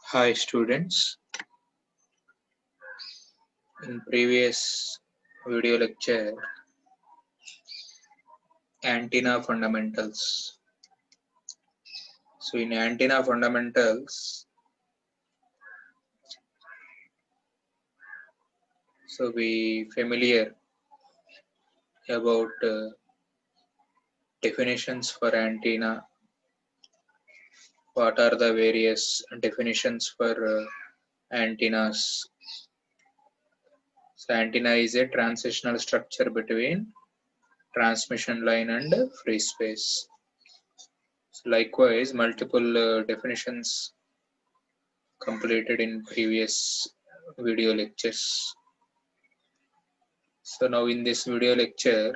Hi students, in previous video lecture, antenna fundamentals. So in antenna fundamentals, so we familiar about definitions for antenna. What are the various definitions for antennas? So antenna is a transitional structure between transmission line and free space. So likewise, multiple definitions completed in previous video lectures. So now in this video lecture,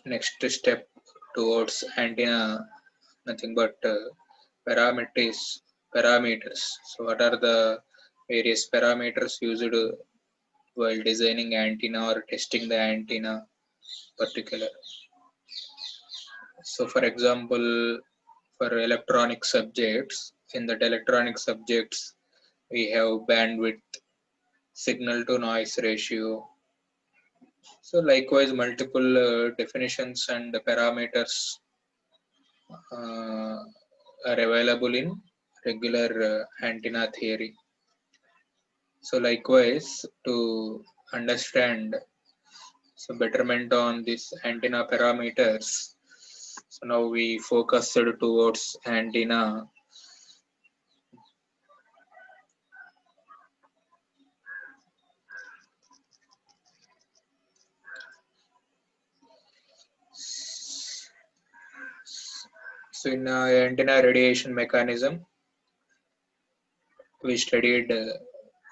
next step towards antenna, nothing but parameters. So what are the various parameters used while designing antenna or testing the antenna particular? So for example, for electronic subjects, in that electronic subjects, we have bandwidth, signal to noise ratio. So likewise, multiple definitions and parameters are available in regular antenna theory. So likewise, to understand so betterment on this antenna parameters, so now we focused towards antenna. So in antenna radiation mechanism, we studied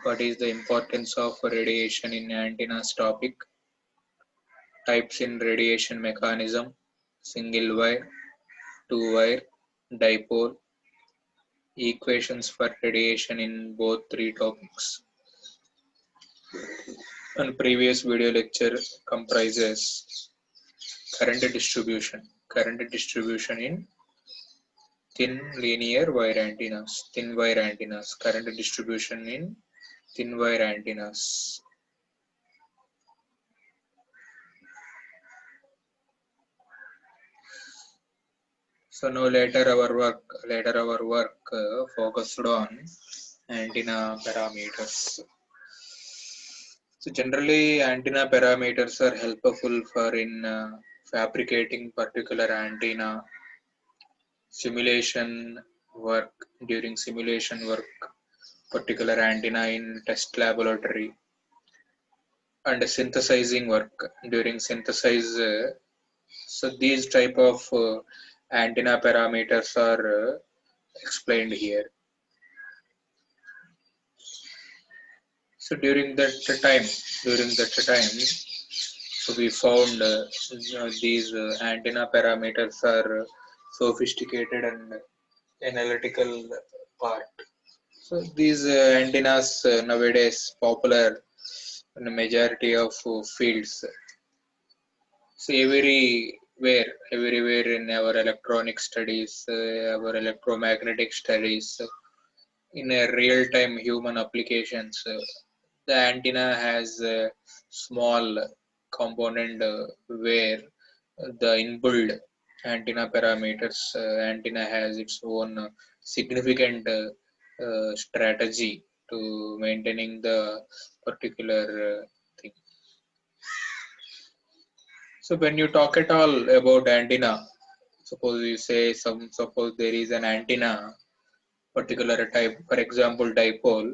what is the importance of radiation in antennas topic, types in radiation mechanism, single wire, two wire, dipole, equations for radiation in both three topics. And previous video lecture comprises current distribution in thin linear wire antennas, thin wire antennas, current distribution in thin wire antennas. So now later our work focused on antenna parameters. So generally antenna parameters are helpful for in fabricating particular antenna, simulation work, during simulation work, particular antenna in test laboratory, and synthesizing work during synthesize. So these type of antenna parameters are explained here. So during that time, so we found these antenna parameters are sophisticated and analytical part. So these antennas nowadays popular in a majority of fields. So everywhere in our electronic studies, our electromagnetic studies, in a real-time human applications, the antenna has a small component where the inbuilt antenna parameters, antenna has its own significant strategy to maintaining the particular thing. So when you talk at all about antenna, suppose you say suppose there is an antenna, particular type, for example, dipole.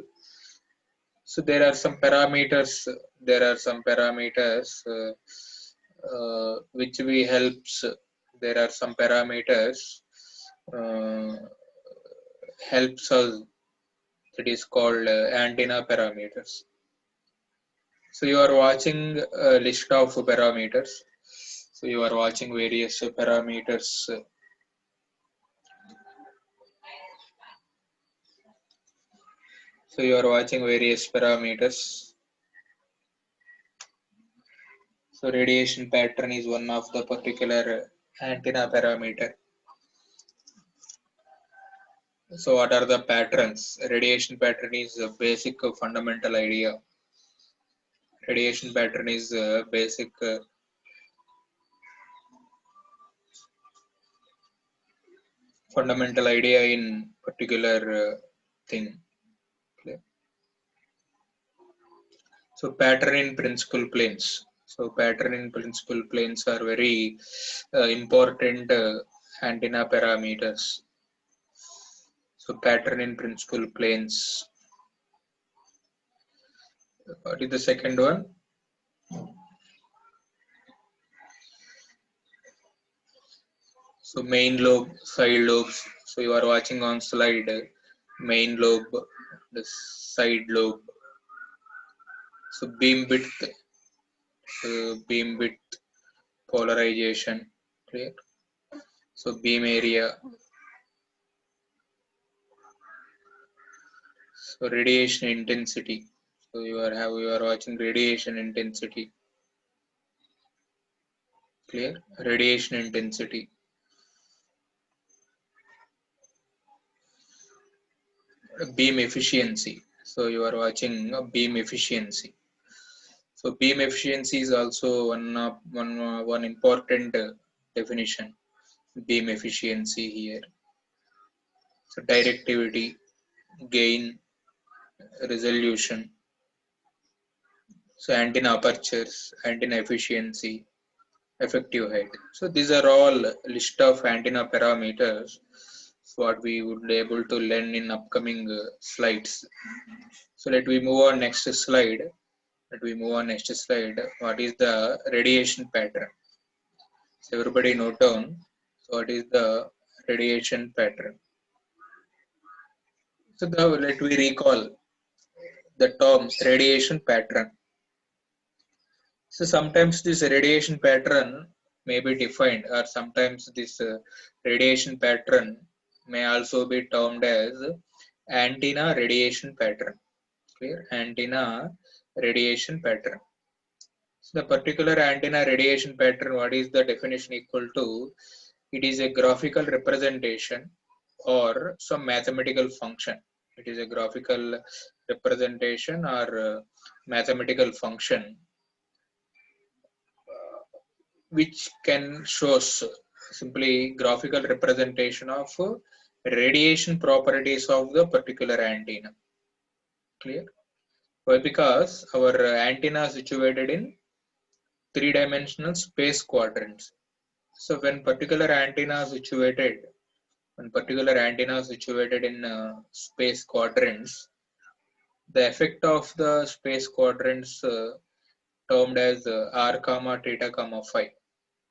So there are some parameters. There are some parameters which we helps. There are some parameters uh, helps us. That is called antenna parameters. So you are watching a list of parameters. So you are watching various parameters. So you are watching various parameters. So radiation pattern is one of the particular antenna parameter. So what are the patterns? Radiation pattern is a basic fundamental idea. Radiation pattern is a basic fundamental idea in particular thing. Okay. So pattern in principal planes. So pattern in principal planes are very important antenna parameters. So pattern in principal planes. What is the second one? So main lobe, side lobes. So you are watching on slide main lobe, the side lobe. So beam width, polarization. Clear. So beam area. So radiation intensity. So you are watching radiation intensity. Clear. Radiation intensity. Beam efficiency. So you are watching beam efficiency. So beam efficiency is also one important definition. Beam efficiency here. So directivity, gain, resolution. So antenna apertures, antenna efficiency, effective height. So these are all list of antenna parameters. What we would be able to learn in upcoming slides. So let we move on next slide. Let we move on next slide. What is the radiation pattern? So everybody note down. So what is the radiation pattern? So let we recall the term radiation pattern. So sometimes this radiation pattern may be defined, or sometimes this radiation pattern may also be termed as antenna radiation pattern. Clear? Antenna radiation pattern. So the particular antenna radiation pattern, what is the definition equal to? It is a graphical representation or some mathematical function. It is a graphical representation or mathematical function which can shows simply graphical representation of radiation properties of the particular antenna. Clear? Why? Because our antenna is situated in three-dimensional space quadrants. So when particular antenna is situated in space quadrants, the effect of the space quadrants termed as r comma theta comma phi.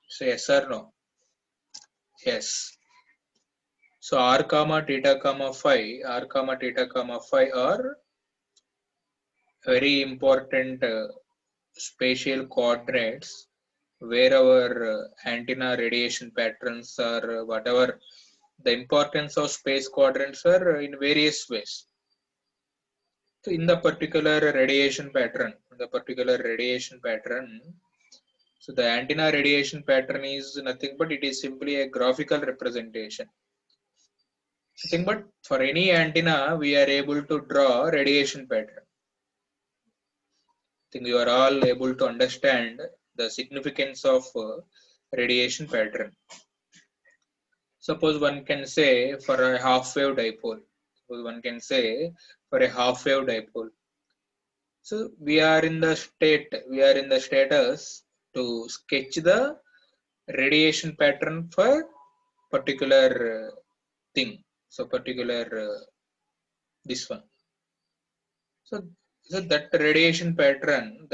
So yes or no? Yes. So r comma theta comma phi are very important spatial coordinates where our antenna radiation patterns or whatever the importance of space quadrants are in various ways. So in the particular radiation pattern, so the antenna radiation pattern is nothing but it is simply a graphical representation. Nothing but for any antenna we are able to draw radiation pattern. think you are all able to understand the significance of radiation pattern. Suppose one can say for a half wave dipole. Suppose one can say for a half wave dipole. So we are in the status to sketch the radiation pattern for particular thing. So particular this one. So that radiation pattern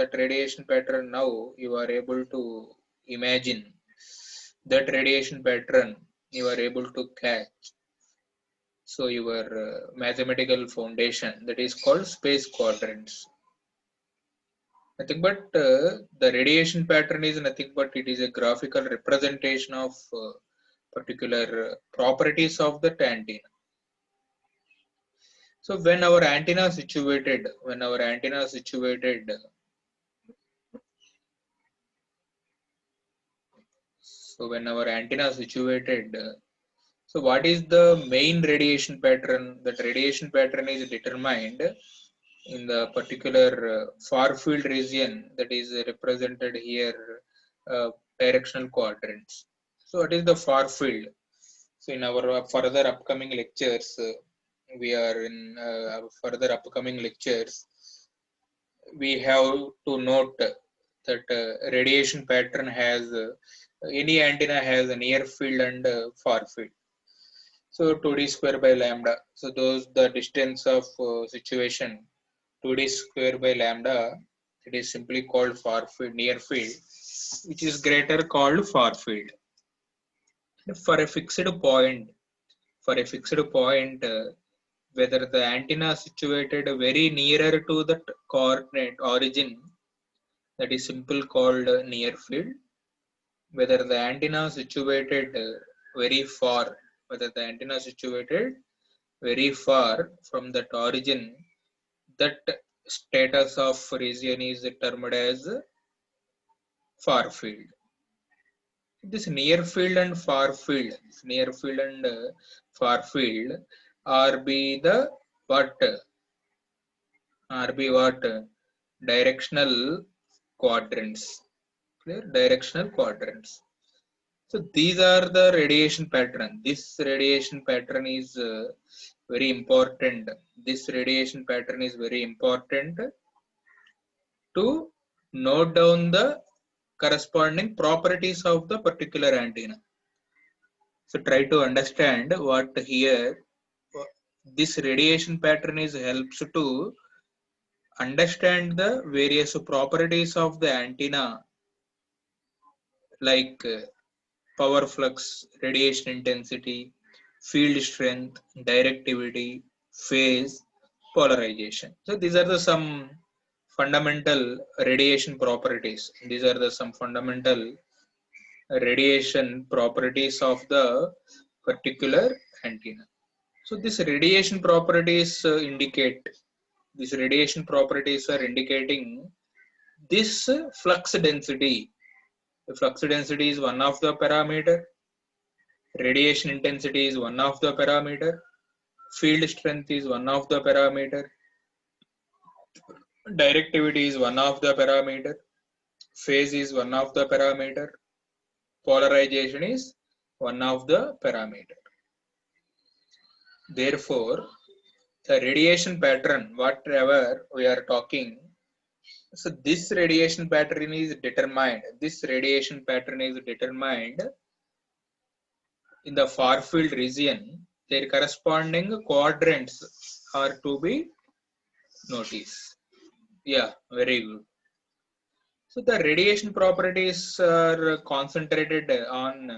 now you are able to imagine that radiation pattern you are able to catch. So your mathematical foundation, that is called space quadrants. Nothing but the radiation pattern is nothing but it is a graphical representation of particular properties of the antenna. So when our antenna is situated, so what is the main radiation pattern? That radiation pattern is determined in the particular far field region that is represented here, directional quadrants. So what is the far field? So in our further upcoming lectures, we have to note that radiation pattern has any antenna has a near field and far field. So 2d square by lambda. So those the distance of situation 2d square by lambda, it is simply called far field, near field, which is greater called far field. For a fixed point, whether the antenna is situated very nearer to that coordinate origin, that is simple called near field. Whether the antenna is situated very far, from that origin, that status of region is termed as far field. This near field and far field, are be the what? Directional quadrants. Clear? Directional quadrants. So these are the radiation pattern. This radiation pattern is very important. To note down the corresponding properties of the particular antenna. So try to understand what here this radiation pattern is helps to understand the various properties of the antenna, like power flux, radiation intensity, field strength, directivity, phase, polarization. So these are the some fundamental radiation properties. These are the some fundamental radiation properties of the particular antenna. So these radiation properties are indicating this flux density. The flux density is one of the parameter. Radiation intensity is one of the parameter. Field strength is one of the parameter. Directivity is one of the parameter. Phase is one of the parameter. Polarization is one of the parameter. Therefore, the radiation pattern, whatever we are talking, so this radiation pattern is determined. In the far field region. Their corresponding quadrants are to be noticed. Yeah, very good. So the radiation properties are concentrated on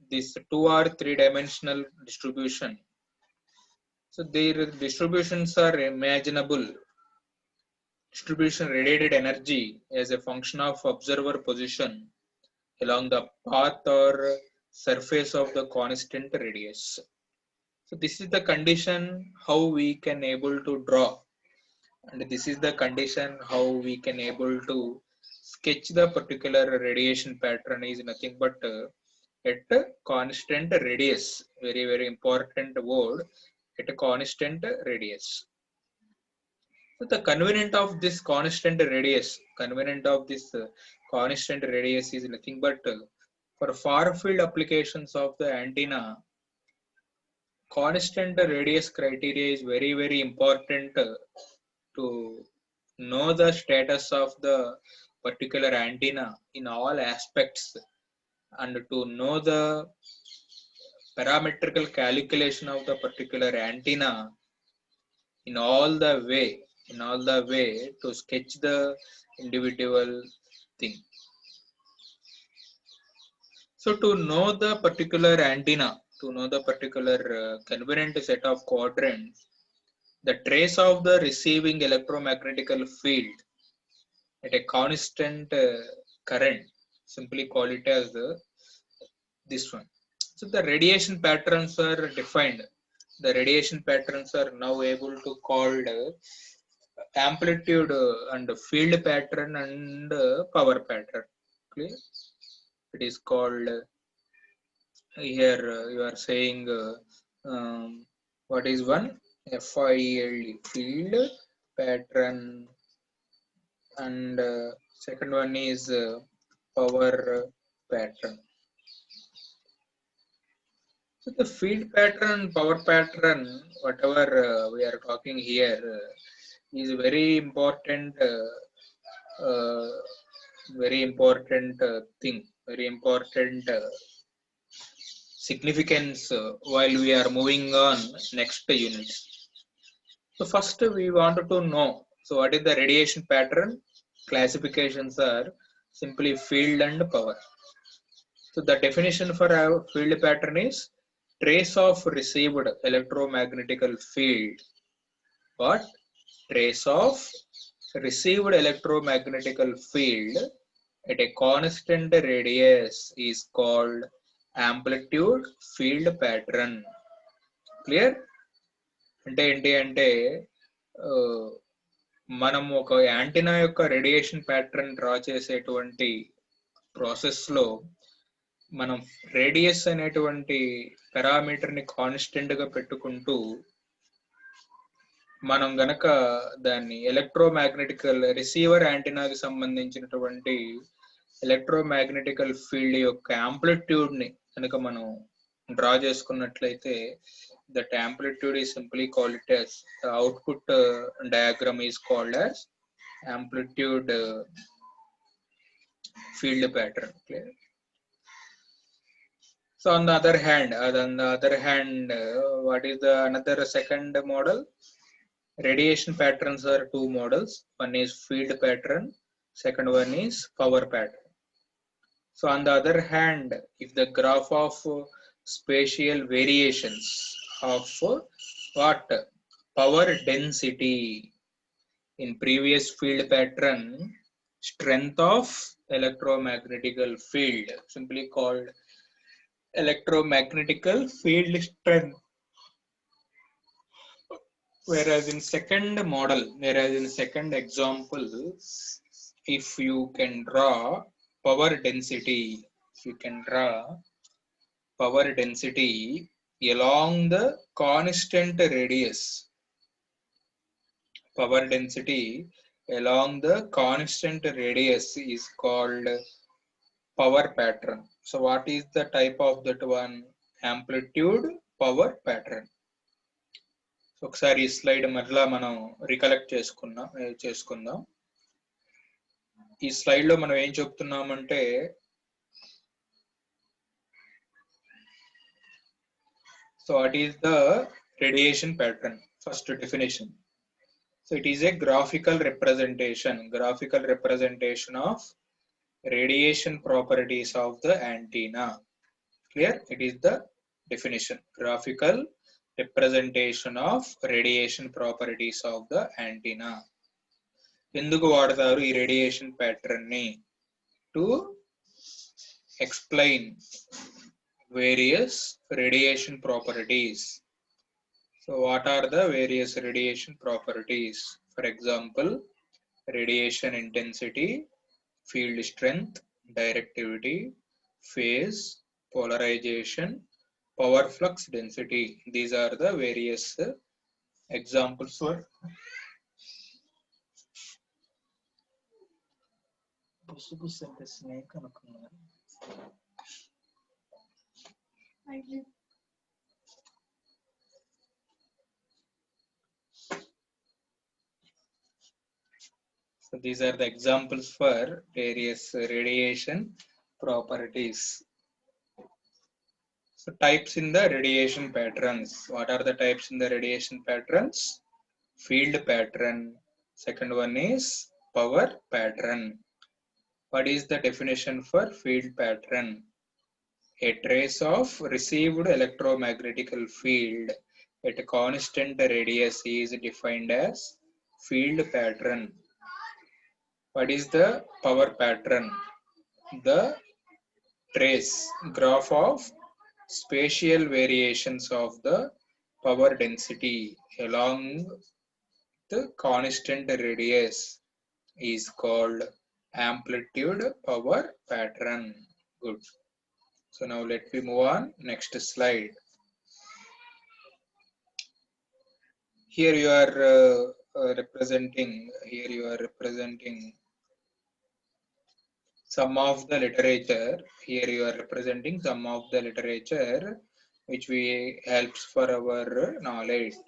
this 2 or 3 dimensional distribution. So their distributions are imaginable. Distribution radiated energy as a function of observer position along the path or surface of the constant radius. So this is the condition how we can able to draw, and this is the condition how we can able to sketch the particular radiation pattern is nothing but at a constant radius. Very important word, at a constant radius. So the convenient of this constant radius is nothing but for far field applications of the antenna, constant radius criteria is very, very important to know the status of the particular antenna in all aspects, and to know the parametrical calculation of the particular antenna in all the way to sketch the individual thing. So to know the particular antenna, to know the particular convenient set of quadrants, the trace of the receiving electromagnetical field at a constant current, simply call it as this one. So the radiation patterns are defined. The radiation patterns are now able to called amplitude and field pattern and power pattern. Clear? It is called here you are saying what is one? FIELD, field pattern, and second one is power pattern. So the field pattern, power pattern, whatever we are talking here is very important uh, thing, very important significance while we are moving on next units. So first we wanted to know, so what is the radiation pattern? Classifications are simply field and power. So the definition for our field pattern is trace of received electromagnetical field. What? Trace of received electromagnetical field at a constant radius is called amplitude field pattern. Clear? అంటే ఏంటి అంటే మనం ఒక antenna యొక్క radiation pattern draw చేసేటువంటి process లో మనం radius అనేటువంటి పారామీటర్ ని కాన్స్టెంట్ గా పెట్టుకుంటూ మనం గనక దాన్ని ఎలక్ట్రోమాగ్నెటికల్ రిసీవర్ యాంటీనాకి సంబంధించినటువంటి ఎలక్ట్రోమాగ్నెటికల్ ఫీల్డ్ యొక్క యాంప్లిట్యూడ్ ని కనుక మనం డ్రా చేసుకున్నట్లయితే that amplitude is simply called it as the output diagram is called as amplitude field pattern. Clear? So on the other hand what is the another second model? Radiation patterns are two models. One is field pattern, second one is power pattern. So on the other hand, if the graph of spatial variations of what? Power density in previous field pattern, strength of electromagnetical field, simply called electromagnetical field strength. Whereas in second example, if you can draw power density, along the constant radius, power density along the constant radius is called power pattern. So what is the type of that one? Amplitude power pattern. So ఒకసారి ఈ slide మరలా మనం recollect చేసుకుందాం. ఈ slide లో మనం ఏం చెప్తున్నామంటే so what is the radiation pattern? First definition. So it is a graphical representation of radiation properties of the antenna. Clear? It is the definition. Graphical representation of radiation properties of the antenna. ఎందుకు వాడతారు ఈ radiation pattern ని? To explain various radiation properties. So what are the various radiation properties? For example, radiation intensity, field strength, directivity, phase, polarization, power flux density. These are the various examples for బుస్సు అంటే snake అనుకున్నా. So these are the examples for various radiation properties. So types in the radiation patterns. What are the types in the radiation patterns? Field pattern. Second one is power pattern. What is the definition for field pattern? A trace of received electromagnetical field at a constant radius is defined as field pattern. What is the power pattern? The trace graph of spatial variations of the power density along the constant radius is called amplitude power pattern. Good. So now let me move on. Next slide. Here you are representing some of the literature. Here you are representing some of the literature which we helps for our knowledge.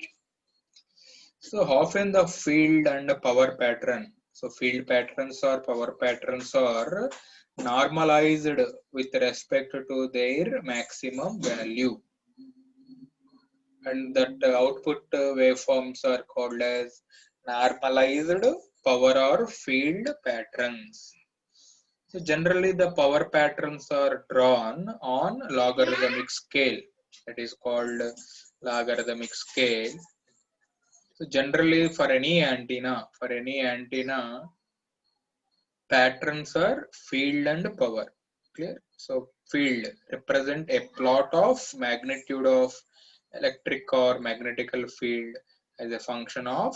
So often the field and power pattern. So field patterns or power patterns are normalized with respect to their maximum value. And that output waveforms are called as normalized power or field patterns. So generally the power patterns are drawn on logarithmic scale. That is called logarithmic scale. So generally for any antenna, patterns are field and power. Clear? So field represent a plot of magnitude of electric or magnetical field as a function of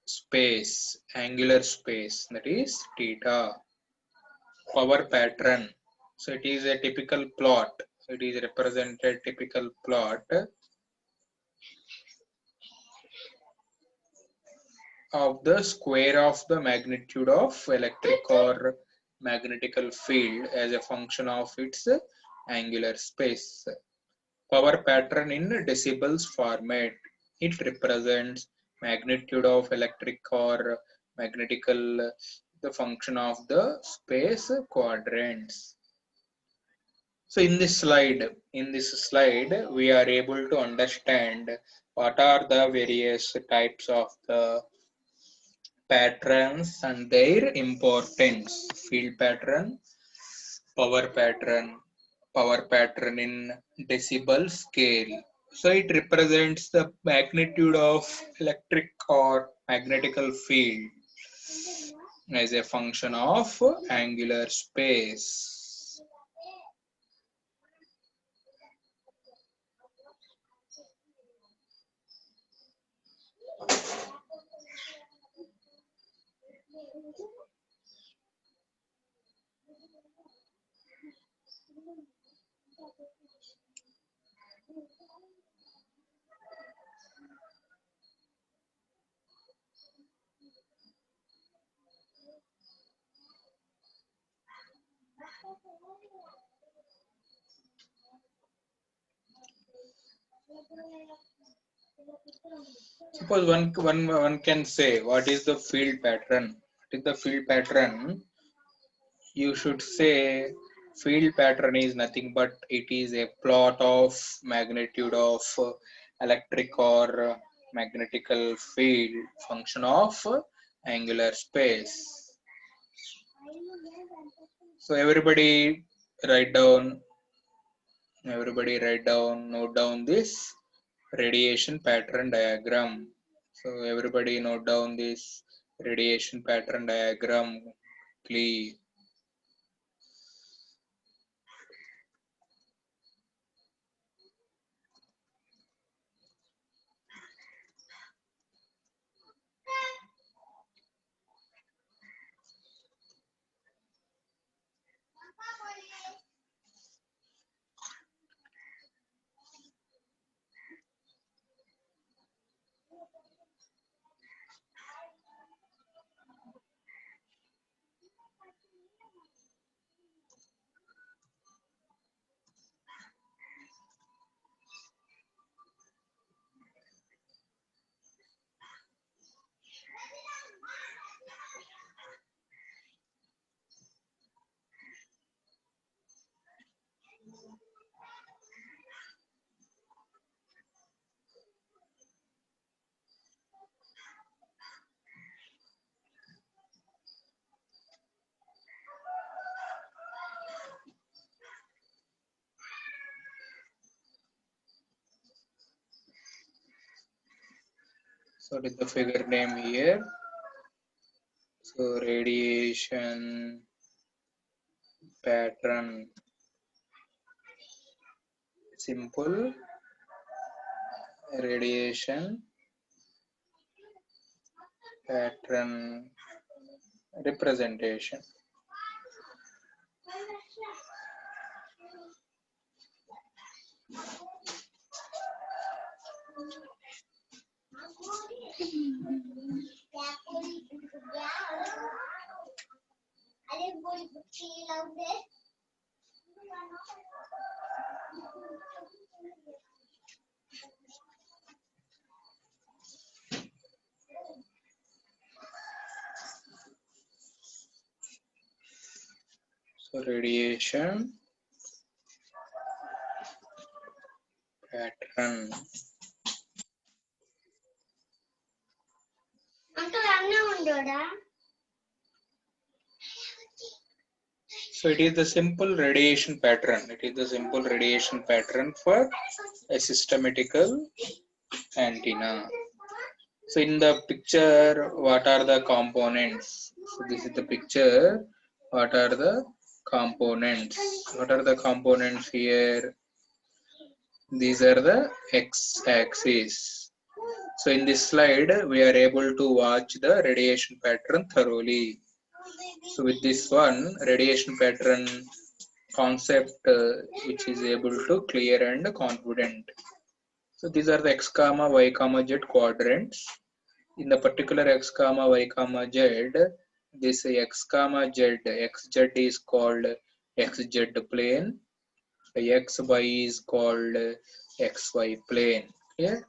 space, angular space, that is theta. Power pattern. So it is a typical plot. It is represented typical plot of the square of the magnitude of electric or magnetical field as a function of its angular space. Power pattern in decibels format. It represents magnitude of electric or magnetical, the function of the space quadrants. So in this slide, we are able to understand what are the various types of the patterns and their importance. Field pattern, power pattern in decibel scale. So it represents the magnitude of electric or magnetical field as a function of angular space. Suppose one can say, what is the field pattern? What is the field pattern? You should say field pattern is nothing but it is a plot of magnitude of electric or magnetical field function of angular space. So everybody write down, note down this radiation pattern diagram. So everybody note down this radiation pattern diagram, please. So what is the figure name here? So radiation pattern, simple radiation pattern representation. So radiation pattern. So it is the simple radiation pattern. It is the simple radiation pattern for a systematical antenna. So in the picture, what are the components? So this is the picture. What are the components? What are the components here? These are the x-axis. So in this slide, we are able to watch the radiation pattern thoroughly. So with this one, radiation pattern concept which is able to clear and confident. So these are the x comma y comma z quadrants. In the particular x comma y comma z, this x comma z, xz is called xz plane, xy is called xy plane. Clear?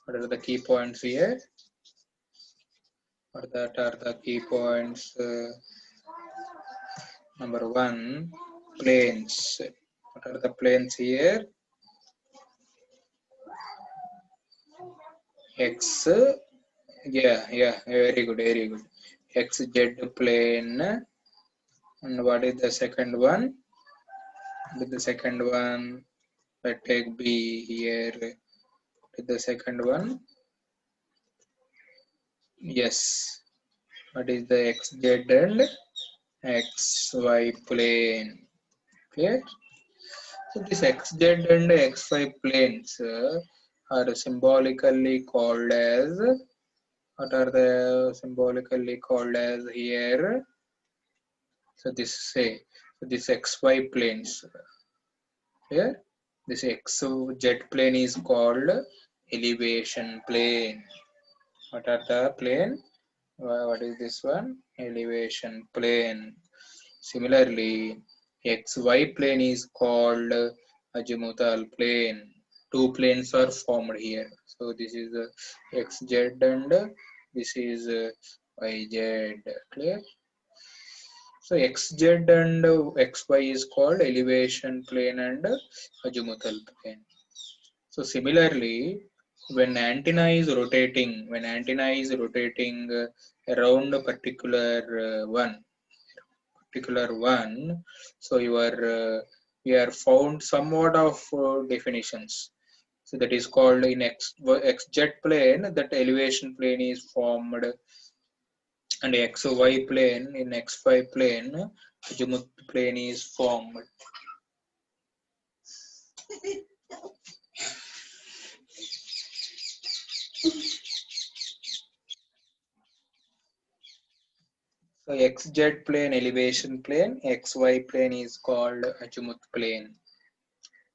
What are the key points here? What that are the key points? Number one, planes. What are the planes here? X, very good, very good. XZ plane. And what is the second one? With the second one, let take B here. With the second one, yes. What is the XZ and XY plane? Clear? So this XZ and XY planes are symbolically called as, what are the symbolically called as here? So this say, so this XY planes here, this XZ plane is called elevation plane. What are the plane? What is this one? Elevation plane. Similarly, XY plane is called azimuthal plane. Two planes are formed here. So this is XZ and this is YZ. Clear? So XZ and XY is called elevation plane and azimuthal plane. So similarly, when antenna is rotating, around a particular one, so we are found somewhat of definitions. So that is called in XZ plane, that elevation plane is formed, and XY plane, in XY plane, azimuth plane is formed. So XZ plane, elevation plane, XY plane is called azimuth plane.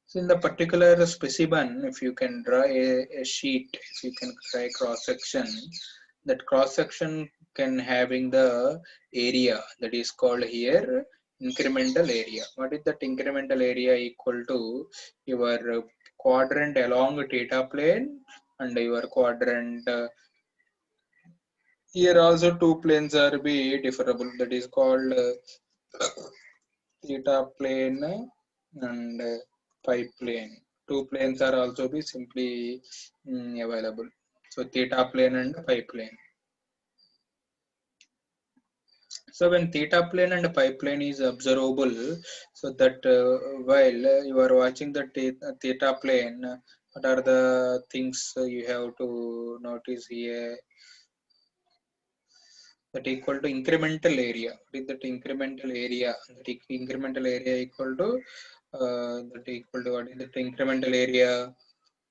So in the particular specimen, if you can draw a sheet, if you can draw a cross section, that cross section can having the area that is called here incremental area. What is that incremental area equal to? Your quadrant along theta plane and your quadrant. Here also two planes are be differable. That is called theta plane and phi plane. Two planes are also be simply available. So theta plane and phi plane. So when theta plane and phi plane is observable, so that while you are watching the theta plane, What are the things you have to notice here? That equal to incremental area. What is that incremental area? That incremental area equal to that equal to what is that incremental area?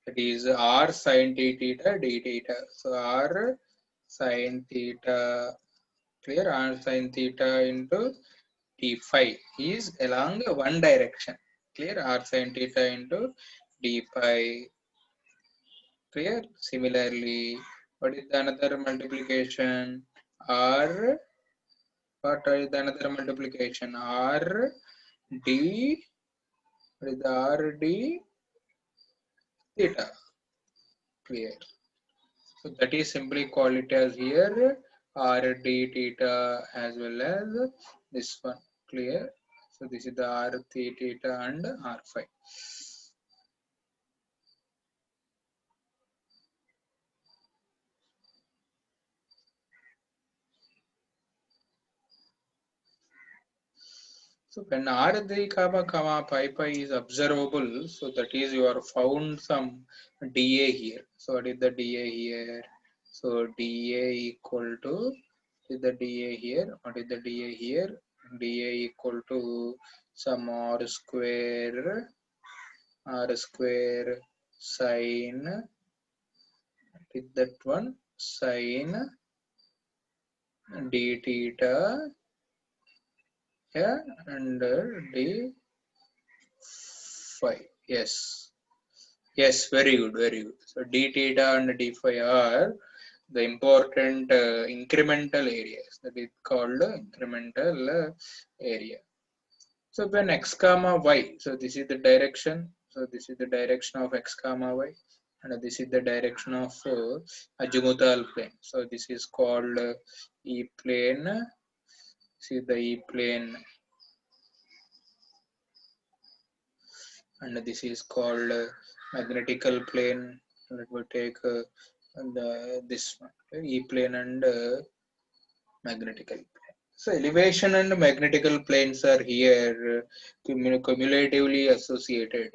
That is r sin theta d theta. So r sin theta, clear, r sin theta into d phi is along one direction. Clear, r sin theta into d phi. Clear. Similarly, what is the another multiplication? R, what is the another multiplication? R d, what is the R d theta? Clear. So that is simply call it as here R d theta as well as this one. Clear. So this is the R theta and R phi. So when R3 comma pi pi is observable, so that is you are found some dA here. So what is the dA here? So dA equal to, is the dA here? What is the dA here? dA equal to some r square sine, is that one, sine d theta, yeah, and d phi. Yes. Yes, very good, very good. So d theta and d phi are the important incremental areas, that is called incremental area. So when x comma y, so this is the direction, so this is the direction of x comma y, and this is the direction of azimuthal plane. So this is called E plane. See the E plane, and this is called magnetical plane. Let me take this one, E plane and magnetical plane. So elevation and magnetical planes are here cumulatively associated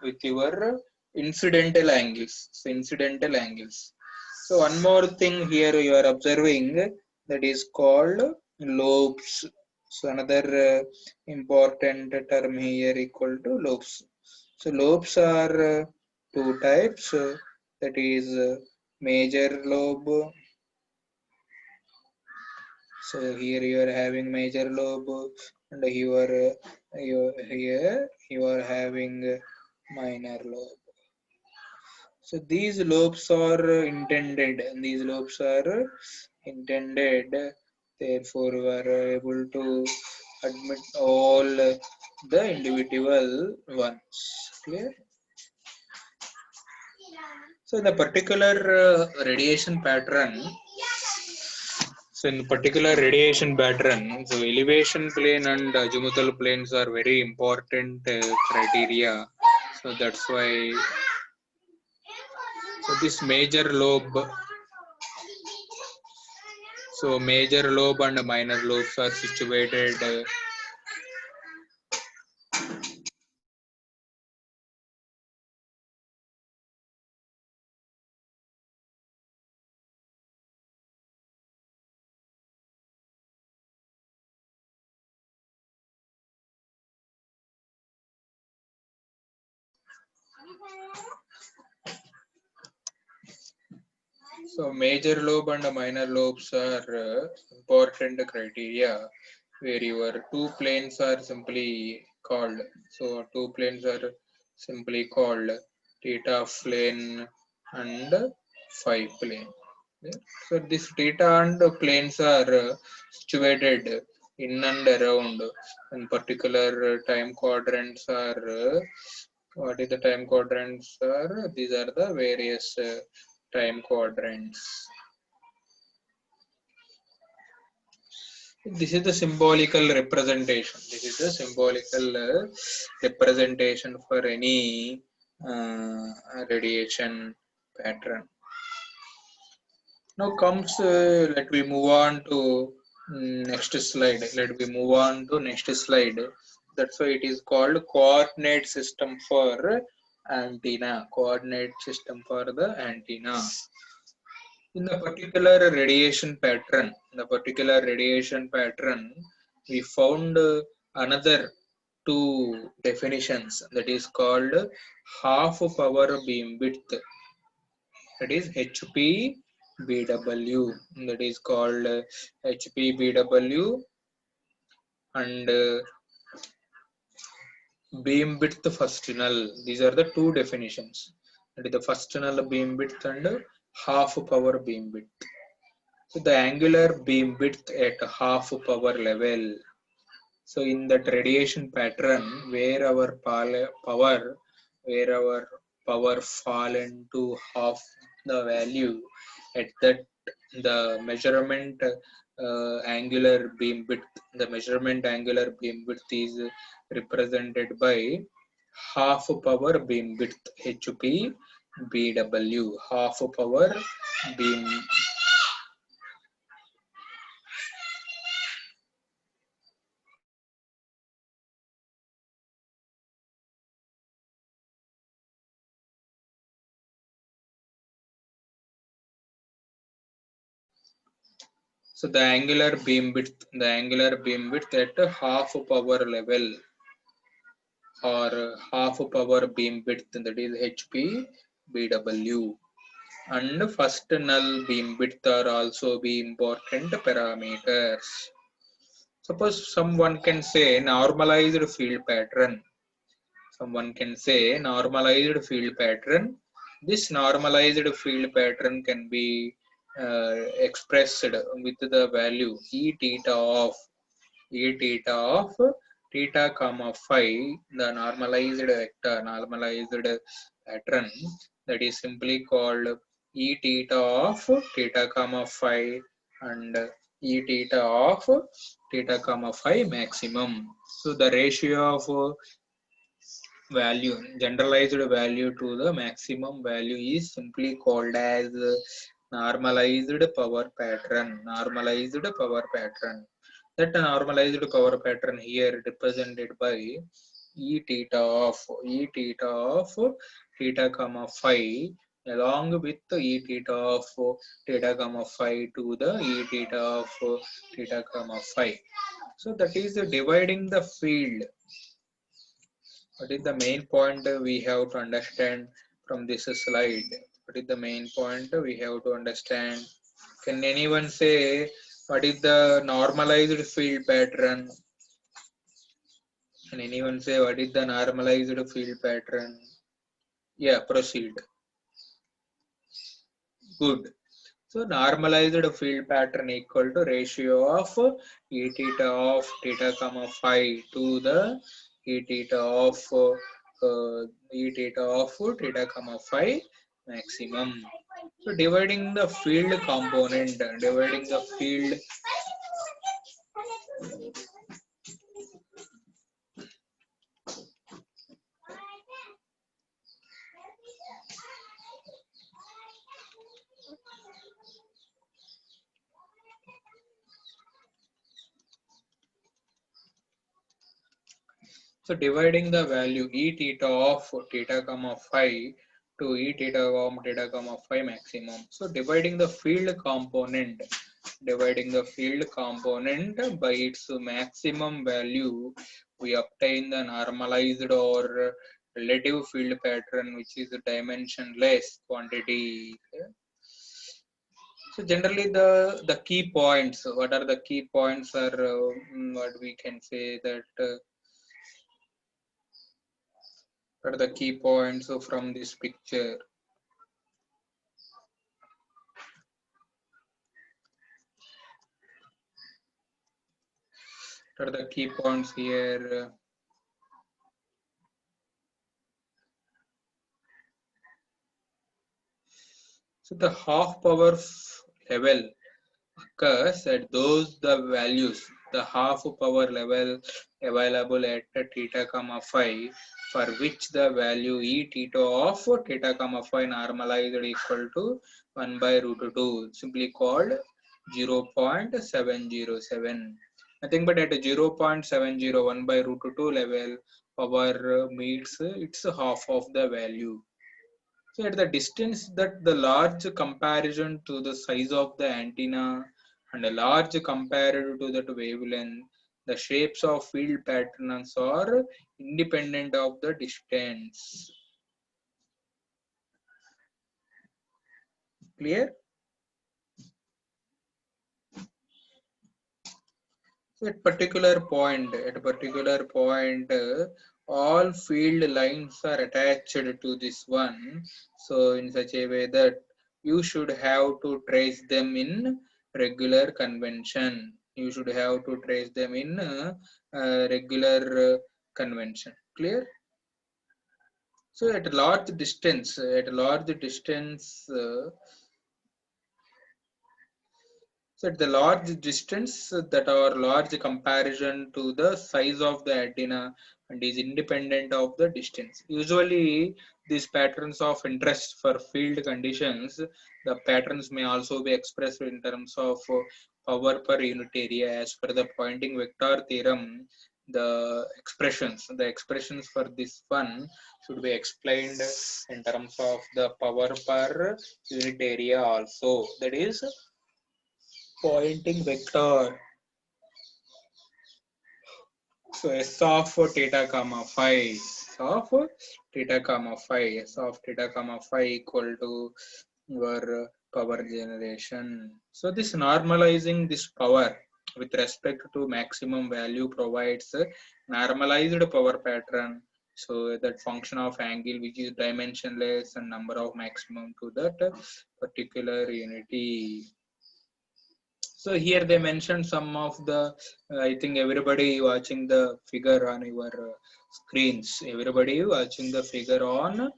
with your incidental angles. So incidental angles. So one more thing here you are observing, that is called lobes. So another important term here equal to lobes. So lobes are two types. That is major lobe. So here you are having major lobe, and here you are having minor lobe. So these lobes are intended, and these lobes are intended. Therefore, we are able to admit all the individual ones. Clear? So in the particular radiation pattern, so in particular radiation pattern, so elevation plane and azimuthal planes are very important criteria. So that's why, so this major lobe, so major lobe and minor lobes are situated so major lobe and minor lobes are important criteria where your two planes are simply called. So two planes are simply called theta plane and phi plane. Yeah. So this theta and planes are situated in and around, and particular time quadrants are what is the time quadrants are? These are the various time quadrants. This is the symbolical representation. This is the symbolical representation for any radiation pattern. Now comes, let me move on to next slide. Let me move on to next slide. That's why it is called coordinate system for antenna. Coordinate system for the antenna. In the particular radiation pattern, we found another two definitions, that is called half power beam width, that is HPBW, that is called HPBW, and beam width first null. These are the two definitions, that is the first null beam width and half power beam width. So the angular beam width at half power level. So in that radiation pattern, where our power fall into half the value, at that the measurement angular beam width, is represented by half power beam width, HPBW, half power beam. So the angular beam width at half power level or half power beam width, that is HPBW, and first null beam width are also be important parameters. Suppose someone can say normalized field pattern. This normalized field pattern can be expressed with the value E theta of theta comma phi, the normalized pattern, that is simply called E theta of theta comma phi and E theta of theta comma phi maximum. So the ratio of generalized value to the maximum value is simply called as normalized power pattern. That normalized power pattern here represented by E theta of theta comma phi along with E theta of theta comma phi to the E theta of theta comma phi. So that is dividing the field. What is the main point we have to understand from this slide? What is the main point we have to understand? Can anyone say what is the normalized field pattern? Can anyone say what is the normalized field pattern? Yeah, proceed. Good. So normalized field pattern equal to ratio of E theta of theta comma phi to the E theta of theta comma phi maximum. So dividing the field component, so dividing the value E theta of theta comma phi to E theta comma phi maximum. So dividing the field component by its maximum value, we obtain the normalized or relative field pattern, which is a dimensionless quantity. So generally the key points, what are the key points, are what we can say that what are the key points from this picture? What are the key points here? So the half power level occurs at those the values, the half power level available at theta comma phi, for which the value E theta of theta comma phi normalized equal to 1 by root 2, simply called 0.707. nothing but at a 0.701 by root 2 level, power meets it's half of the value. So at the distance that the large comparison to the size of the antenna and a large compared to that wavelength, the shapes of field patterns are independent of the distance. Clear? So at particular point, all field lines are attached to this one. So in such a way that you should have to trace them in regular convention. You should have to trace them in regular convention. Clear? So at a large distance, so at the large distance that are large comparison to the size of the antenna and is independent of the distance. Usually these patterns of interest for field conditions, the patterns may also be expressed in terms of power per unit area as per the Poynting vector theorem. The expressions for this one should be explained in terms of the power per unit area also. That is Poynting vector. So S of theta comma phi, S of theta comma phi, S of theta comma phi equal to your power generation. So this normalizing this power with respect to maximum value provides a normalized power pattern. So that function of angle which is dimensionless and number of maximum to that particular unity. So here they mentioned some of the, I think everybody watching the figure on your screens. Everybody watching the figure on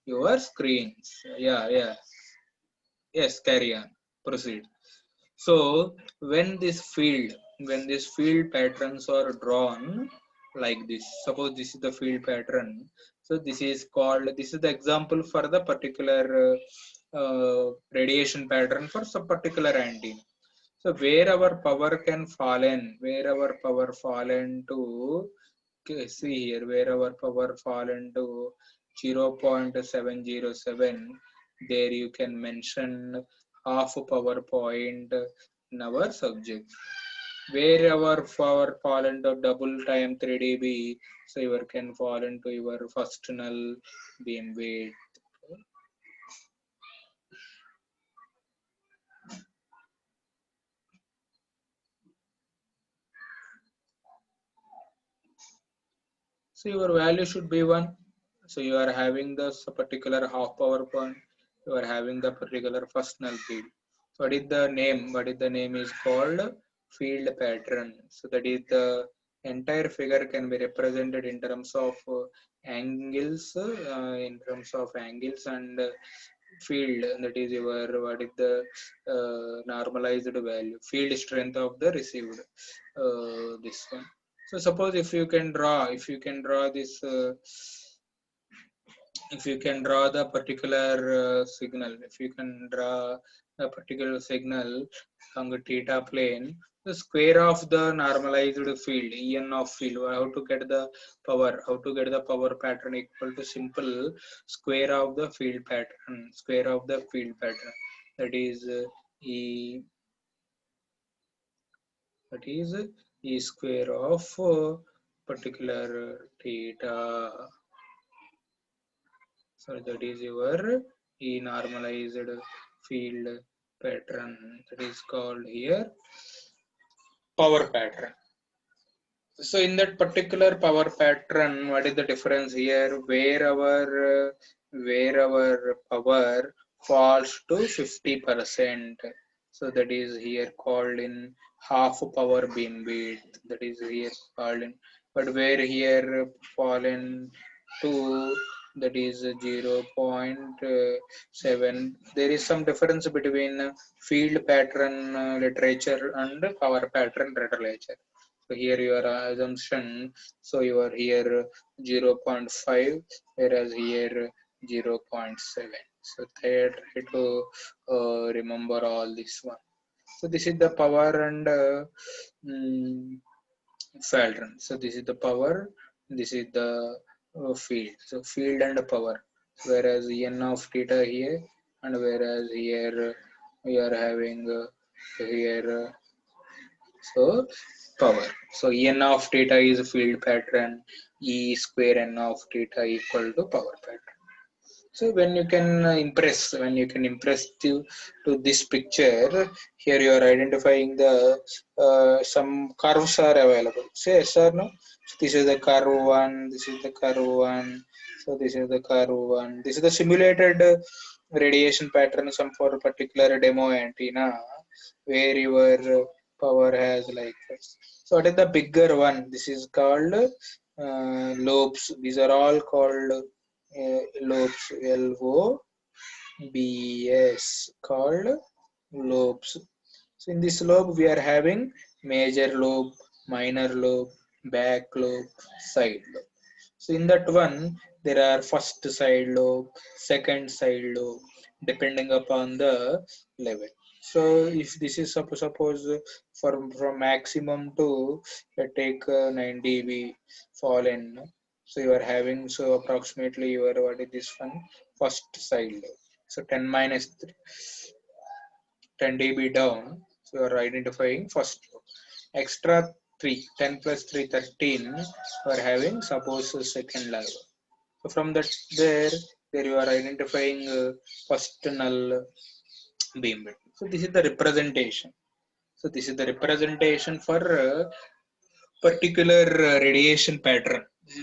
your screens. Yeah, yeah. Yes, carry on. Proceed. So when this field patterns are drawn like this, suppose this is the field pattern. So this is the example for the particular radiation pattern for some particular antenna. So wherever power fallen to, okay, see here, wherever power fallen to 0.707, there you can mention half power point in our subject. Wherever power fallen to double time 3 dB, so you can fall into your first null beam width. So your value should be 1. So you are having the particular half power point. You are having the particular first null field. So what is the name? What is the name is called field pattern. So that is the entire figure can be represented in terms of angles, and field. That is your what is the normalized value, field strength of the received. This one. So suppose if you can draw this, if you can draw the particular signal, if you can draw a particular signal on the theta plane, the square of the normalized field, En of field, how to get the power pattern equal to simple square of the field pattern, That is E, that is E square of particular theta. So that is your E normalized field pattern. That is called here power pattern. So in that particular power pattern, what is the difference here? Where our power falls to 50%. So that is here called in half power beam width. That is here called in. But where here fallen to, that is 0.7. There is some difference between field pattern literature and power pattern literature. So here your assumption, so you are here 0.5, whereas here 0.7. So try to remember all this one. So this is the power and Faldron. So this is the power, this is the field. So field and power. Whereas n of theta here, and whereas here we are having here so power. So n of theta is field pattern, E square n of theta equal to power pattern. So when you can impress to this picture, here you are identifying the some curves are available. Say yes or no. So this is the curve one. This is the curve one. So this is the curve one. This is the simulated radiation pattern some for a particular demo antenna where your power has like this. So what is the bigger one? This is called lobes. These are all called lobes, LOBS, called lobes. So in this lobe we are having major lobe, minor lobe, back lobe, side lobe. So in that one there are first side lobe, second side lobe, depending upon the level. So if this is suppose from maximum to take 9 dB fallen, so you are having so approximately your what is this one first side lobe. So 10 minus 3, 10 dB down. So you are identifying first lobe. Extra 3, 10 plus 3, 13. You are having suppose second level. So from that there you are identifying first null beamwidth. So this is the representation. So this is the representation for particular radiation pattern. This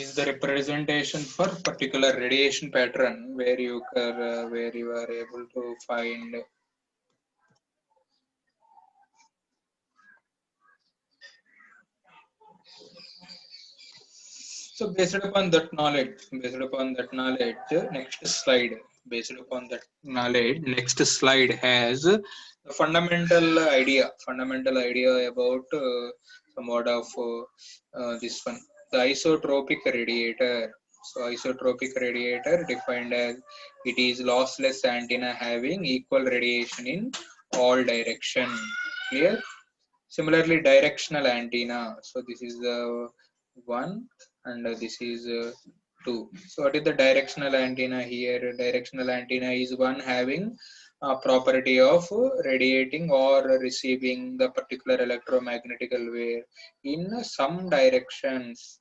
is the representation for particular radiation pattern where you are able to find. So based upon that knowledge, next slide. Based upon that knowledge, next slide has the fundamental idea about somewhat of this one, the isotropic radiator. So isotropic radiator defined as it is lossless antenna having equal radiation in all direction. Clear? Similarly, directional antenna. So this is the one, and this is two. So what is the directional antenna here? Directional antenna is one having a property of radiating or receiving the particular electromagnetic wave in some directions.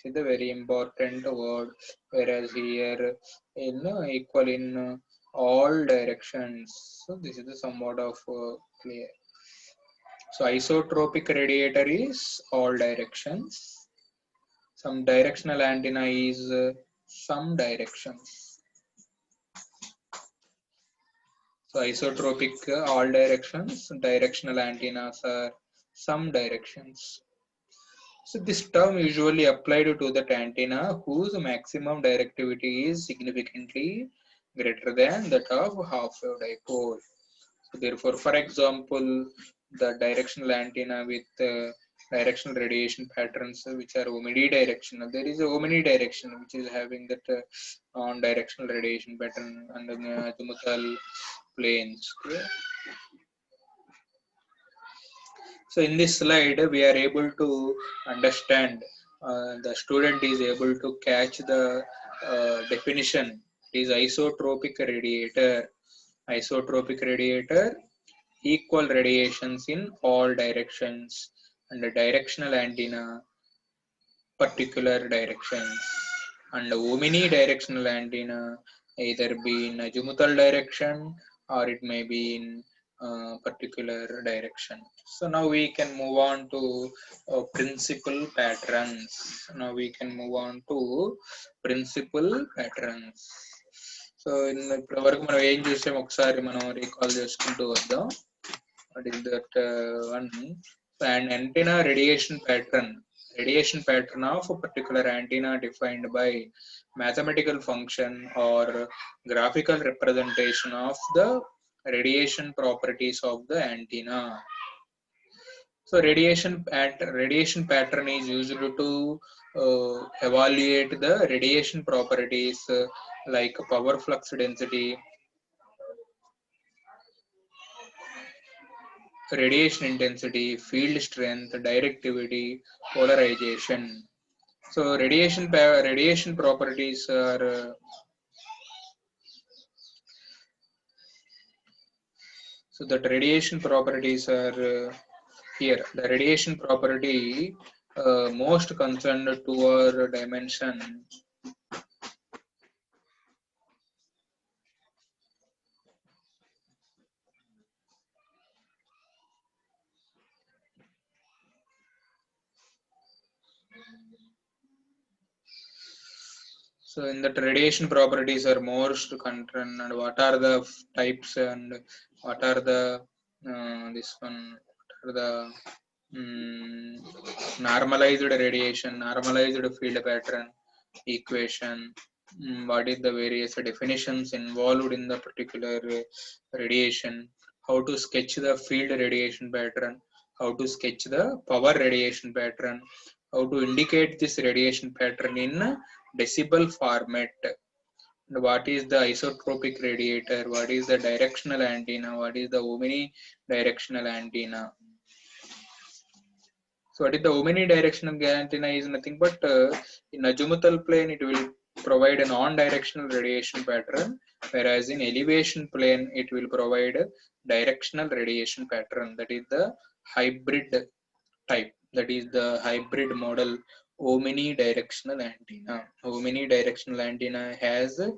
This is the very important word. Whereas here in equal in all directions. So this is the somewhat of clear. So isotropic radiator is all directions. Some directional antenna is some directions. So isotropic all directions, directional antennas are some directions. So this term usually applied to that antenna whose maximum directivity is significantly greater than that of half-wave dipole. So therefore, for example, the directional antenna with directional radiation patterns which are omnidirectional. There is a omnidirectional which is having that on-directional radiation pattern under the azimuthal planes. Okay? So in this slide, we are able to understand, the student is able to catch the definition. It is isotropic radiator. Isotropic radiator, equal radiations in all directions, and the directional antenna, particular directions, and the omnidirectional antenna either be in azimuthal direction or it may be in particular direction. So now we can move on to principal patterns. Now we can move on to principal patterns. So ఇప్పటి వరకు మనం ఏం చూసాం ఒకసారి మనం recall చేసుకుంటూ వద్దాం. What is that one? An antenna radiation pattern of a particular antenna defined by mathematical function or graphical representation of the radiation properties of the antenna. So radiation pattern is used to evaluate the radiation properties like power flux density, radiation intensity, field strength, directivity, polarization. So radiation properties are so that radiation properties are here. The radiation property most concerned to our dimension. So in that radiation properties are most concerned, and what are the types and what are the this one? What are the normalized radiation, normalized field pattern equation? What is the various definitions involved in the particular radiation? How to sketch the field radiation pattern? How to sketch the power radiation pattern? How to indicate this radiation pattern in decibel format? What is the isotropic radiator? What is the directional antenna? What is the omnidirectional antenna? So what is the omnidirectional antenna is nothing but in azimuthal plane it will provide a non-directional radiation pattern, whereas in elevation plane it will provide a directional radiation pattern. That is the hybrid type. That is the hybrid model omnidirectional antenna. Omnidirectional antenna has a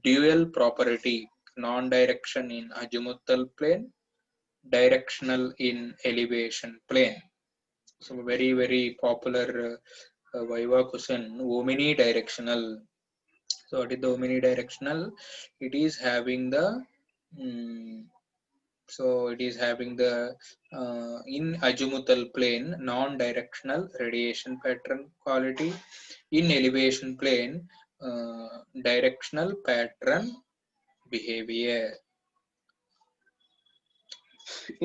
dual property: non-direction in azimuthal plane, directional in elevation plane. So very popular Viva question, omnidirectional. So what is the omnidirectional? It is having the it is having the in azimuthal plane non-directional radiation pattern quality, in elevation plane directional pattern behavior.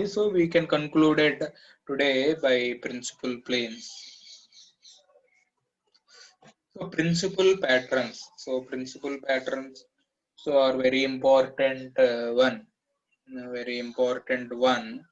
So we can conclude it today by principal planes. So principal patterns. So principal patterns are very important one. Very important one.